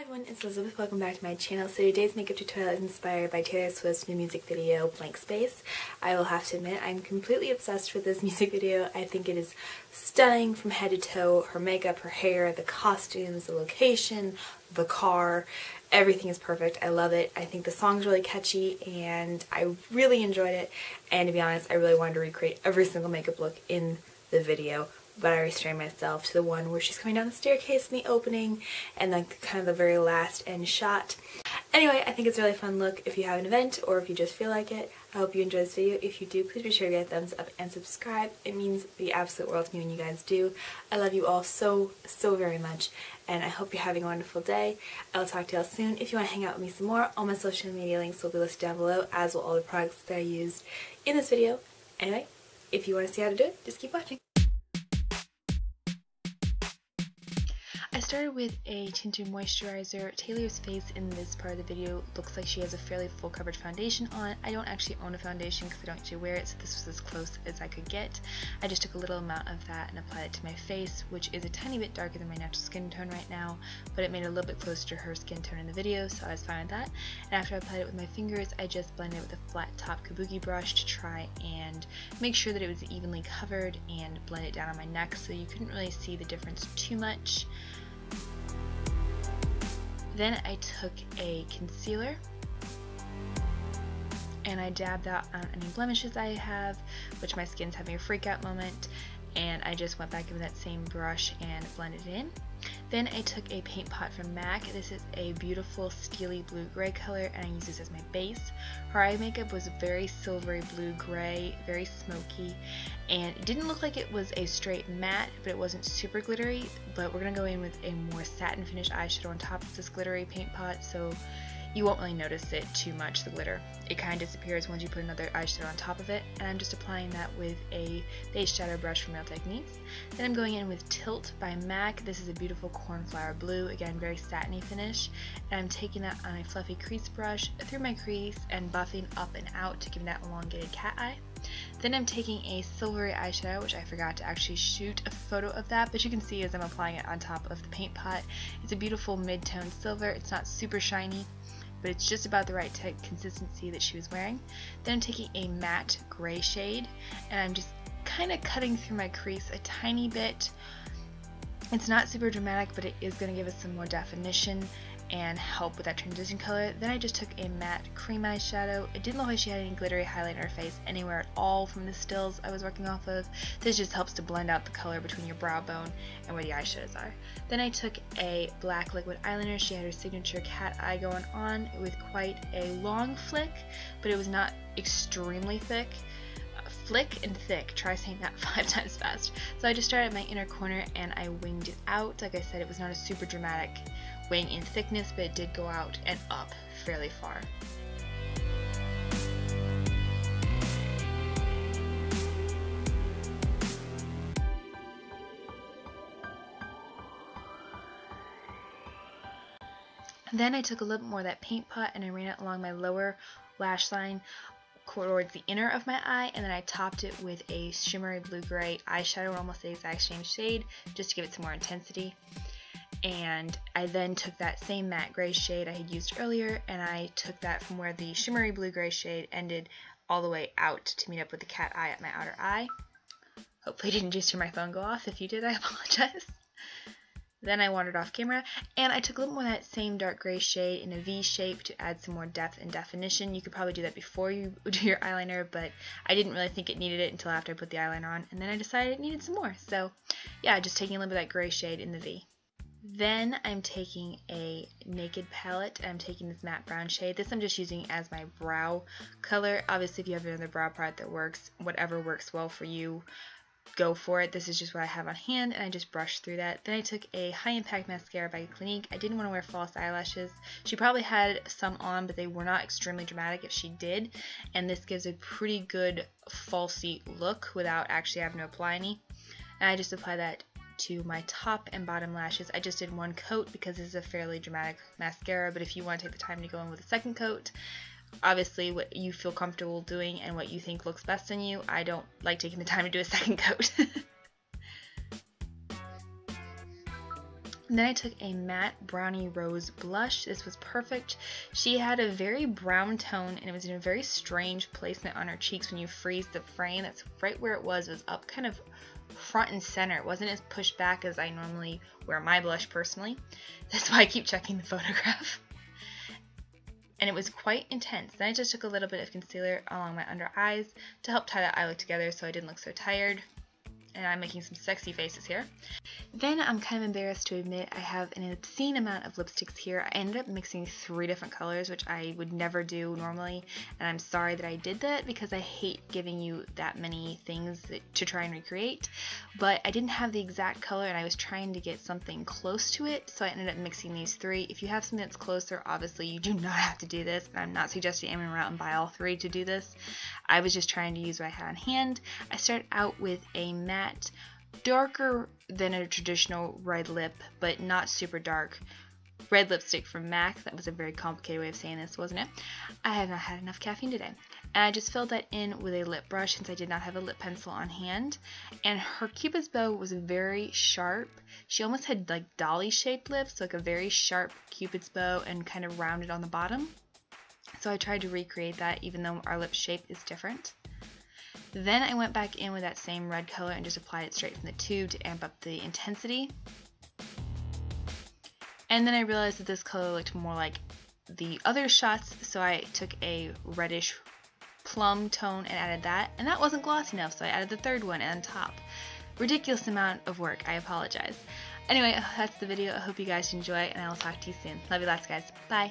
everyone, it's Elizabeth. Welcome back to my channel. So today's makeup tutorial is inspired by Taylor Swift's new music video, Blank Space. I will have to admit, I'm completely obsessed with this music video. I think it is stunning from head to toe. Her makeup, her hair, the costumes, the location, the car, everything is perfect. I love it. I think the song's really catchy and I really enjoyed it. And to be honest, I really wanted to recreate every single makeup look in the video, but I restrained myself to the one where she's coming down the staircase in the opening and like kind of the very last end shot. Anyway, I think it's a really fun look if you have an event or if you just feel like it. I hope you enjoy this video. If you do, please be sure to give it a thumbs up and subscribe. It means the absolute world to me when you guys do. I love you all so very much, and I hope you're having a wonderful day. I'll talk to y'all soon. If you want to hang out with me some more, all my social media links will be listed down below, as will all the products that I used in this video. Anyway, if you want to see how to do it, just keep watching. I started with a tinted moisturizer. Taylor's face in this part of the video looks like she has a fairly full coverage foundation on. I don't actually own a foundation because I don't actually wear it, so this was as close as I could get. I just took a little amount of that and applied it to my face, which is a tiny bit darker than my natural skin tone right now, but it made it a little bit closer to her skin tone in the video, so I was fine with that. And after I applied it with my fingers, I just blended it with a flat top Cuvee brush to try and make sure that it was evenly covered and blend it down on my neck so you couldn't really see the difference too much. Then I took a concealer and I dabbed that on any blemishes I have, which my skin's having a freak out moment, and I just went back in with that same brush and blended it in. Then I took a paint pot from MAC. This is a beautiful steely blue-gray color and I use this as my base. Her eye makeup was very silvery blue-gray, very smoky, and it didn't look like it was a straight matte, but it wasn't super glittery. But we're going to go in with a more satin finish eyeshadow on top of this glittery paint pot, so you won't really notice it too much, the glitter. It kind of disappears once you put another eyeshadow on top of it, and I'm just applying that with a base shadow brush from Real Techniques. Then I'm going in with Tilt by MAC. This is a beautiful cornflower blue, again very satiny finish, and I'm taking that on a fluffy crease brush through my crease and buffing up and out to give that elongated cat eye. Then I'm taking a silvery eyeshadow, which I forgot to actually shoot a photo of that, but you can see as I'm applying it on top of the paint pot. It's a beautiful mid-tone silver. It's not super shiny, but it's just about the right type consistency that she was wearing. Then I'm taking a matte gray shade and I'm just kind of cutting through my crease a tiny bit. It's not super dramatic, but it is going to give us some more definition and help with that transition color. Then I just took a matte cream eyeshadow. It didn't look like she had any glittery highlight in her face anywhere at all from the stills I was working off of. This just helps to blend out the color between your brow bone and where the eyeshadows are. Then I took a black liquid eyeliner. She had her signature cat eye going on with quite a long flick, but it was not extremely thick. Flick and thick. Try saying that 5 times fast. So I just started at my inner corner and I winged it out. Like I said, it was not a super dramatic wing in thickness, but it did go out and up fairly far. Then I took a little bit more of that paint pot and I ran it along my lower lash line towards the inner of my eye, and then I topped it with a shimmery blue-gray eyeshadow, almost the exact same shade, just to give it some more intensity. And I then took that same matte gray shade I had used earlier, and I took that from where the shimmery blue-gray shade ended all the way out to meet up with the cat eye at my outer eye. Hopefully you didn't just hear my phone go off. If you did, I apologize. Then I wandered off camera and I took a little more of that same dark gray shade in a V shape to add some more depth and definition. You could probably do that before you do your eyeliner, but I didn't really think it needed it until after I put the eyeliner on, and then I decided it needed some more. So yeah, just taking a little bit of that gray shade in the V. Then I'm taking a Naked palette and I'm taking this matte brown shade. This I'm just using as my brow color. Obviously if you have another brow product that works, whatever works well for you, go for it. This is just what I have on hand and I just brushed through that. Then I took a High Impact mascara by Clinique. I didn't want to wear false eyelashes. She probably had some on, but they were not extremely dramatic if she did, and this gives a pretty good falsy look without actually having to apply any. And I just apply that to my top and bottom lashes. I just did one coat because this is a fairly dramatic mascara, but if you want to take the time to go in with a second coat, obviously what you feel comfortable doing and what you think looks best on you. I don't like taking the time to do a second coat. And then I took a matte brownie rose blush. This was perfect. She had a very brown tone, and it was in a very strange placement on her cheeks when you freeze the frame. That's right where it was up kind of front and center. It wasn't as pushed back as I normally wear my blush personally. That's why I keep checking the photograph. And it was quite intense. Then I just took a little bit of concealer along my under eyes to help tie that eye look together so I didn't look so tired. And I'm making some sexy faces here. Then I'm kind of embarrassed to admit I have an obscene amount of lipsticks here. I ended up mixing 3 different colors, which I would never do normally, and I'm sorry that I did that because I hate giving you that many things to try and recreate. But I didn't have the exact color, and I was trying to get something close to it, so I ended up mixing these 3. If you have something that's closer, obviously you do not have to do this, and I'm not suggesting I'm going to run out and buy all 3 to do this. I was just trying to use what I had on hand. I started out with a matte, darker than a traditional red lip, but not super dark, red lipstick from MAC. That was a very complicated way of saying this, wasn't it? I have not had enough caffeine today. And I just filled that in with a lip brush since I did not have a lip pencil on hand. And her Cupid's bow was very sharp. She almost had like dolly shaped lips, like a very sharp Cupid's bow and kind of rounded on the bottom. So I tried to recreate that even though our lip shape is different. Then I went back in with that same red color and just applied it straight from the tube to amp up the intensity. And then I realized that this color looked more like the other shots, so I took a reddish plum tone and added that. And that wasn't glossy enough, so I added the 3rd one on top. Ridiculous amount of work, I apologize. Anyway, that's the video. I hope you guys enjoy, and I will talk to you soon. Love you lots, guys. Bye.